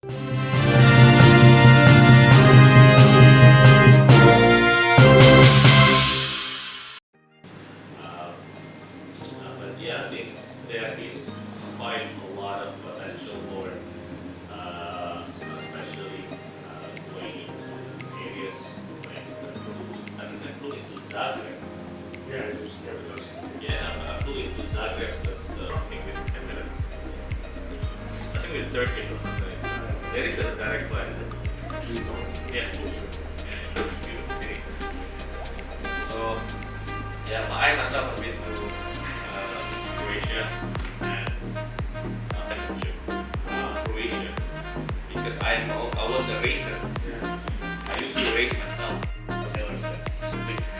But yeah, I think there is quite a lot of potential for, especially going into areas like I think I flew into Zagreb. Yeah, it was Yeah, I flew into Zagreb, but I think with Emirates. I think with Turkish or something. There is a direct flight. Yeah. Yeah, it's a beautiful city. So, yeah, I myself have been to Croatia and Croatia because I was a racer. I used to race myself.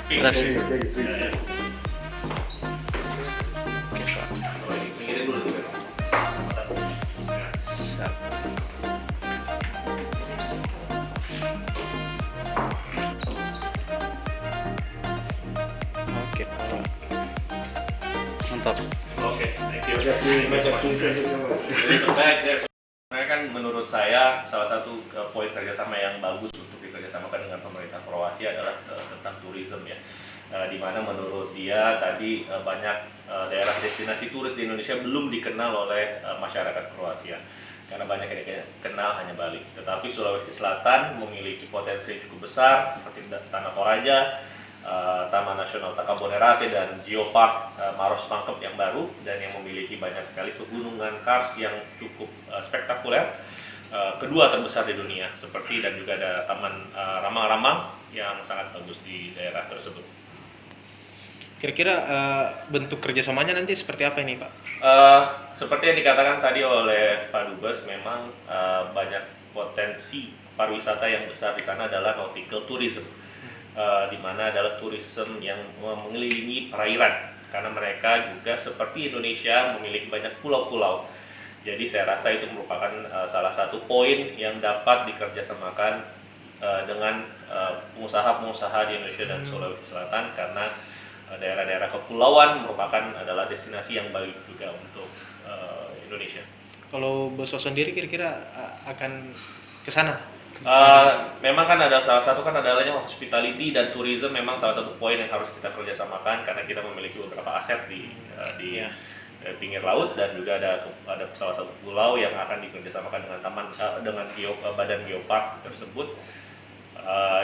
Grazie. Yeah, yeah. So, ini dulu dulu. Ya. Oke. Mantap. Oke, thank you. Terima kasih. Thank you so much. Jadi sebenarnya kan menurut saya salah satu poin kerjasama yang bagus untuk dikerjasamakan dengan pemerintah Kroasia adalah tentang turisme ya. Di mana menurut dia tadi banyak daerah destinasi turis di Indonesia belum dikenal oleh masyarakat Kroasia karena banyak yang kenal hanya Bali. Tetapi Sulawesi Selatan memiliki potensi yang cukup besar seperti Tanah Toraja, Taman Nasional Takabonerate dan Geopark Maros Mangkep yang baru dan yang memiliki banyak sekali pegunungan kars yang cukup spektakuler, kedua terbesar di dunia seperti dan juga ada Taman Ramang-Ramang yang sangat bagus di daerah tersebut. Kira-kira bentuk kerjasamanya nanti seperti apa ini, Pak? Seperti yang dikatakan tadi oleh Pak Dubes, memang banyak potensi pariwisata yang besar di sana adalah nautical tourism. Di mana adalah tourism yang mengelilingi perairan karena mereka juga seperti Indonesia memiliki banyak pulau-pulau. Jadi saya rasa itu merupakan salah satu poin yang dapat dikerjasamakan dengan pengusaha-pengusaha di Indonesia dan Sulawesi Selatan karena daerah-daerah kepulauan merupakan adalah destinasi yang baik juga untuk Indonesia. Kalau Bos sendiri kira-kira akan ke sana? Memang kan ada salah satu kan adanya hospitality dan tourism memang salah satu poin yang harus kita kerjasamakan karena kita memiliki beberapa aset di pinggir laut dan juga ada salah satu pulau yang akan dikerjasamakan dengan badan geopark tersebut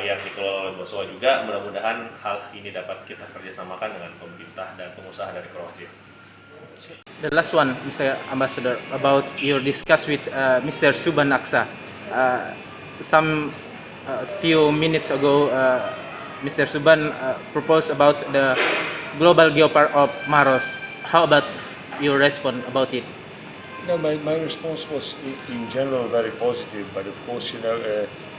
yang dikelola oleh Boswa juga. Mudah-mudahan hal ini dapat kita kerjasamakan dengan pemerintah dan pengusaha dari Kroasia. The last one, Mr. Ambassador, about your discuss with Mr. Suban Aksa. Some few minutes ago, Mr. Suban proposed about the global geopark of Maros. How about your response about it? No, my response was in general very positive, but of course,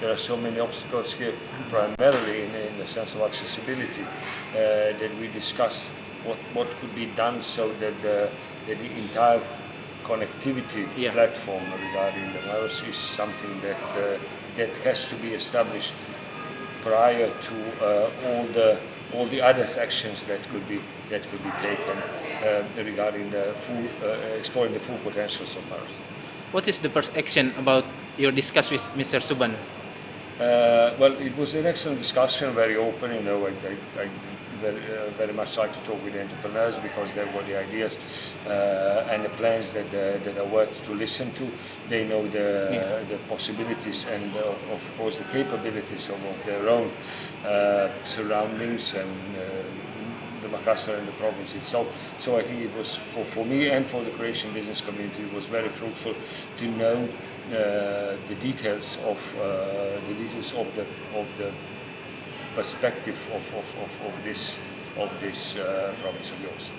there are so many obstacles here, primarily in the sense of accessibility, that we discussed what could be done so that the entire connectivity platform regarding the Maros is something that has to be established prior to all the other actions that could be taken regarding the exploring the full potentials of Maros. What is the first action about your discuss with Mr. Suban? Well, it was an excellent discussion, very open. I very much like to talk with the entrepreneurs because they were the ideas and the plans that are worth to listen to. They know the possibilities and of course the capabilities of their own surroundings and the Makassar and the province itself. So I think it was for me and for the Croatian business community, it was very fruitful to know the details of the perspective of this province of yours.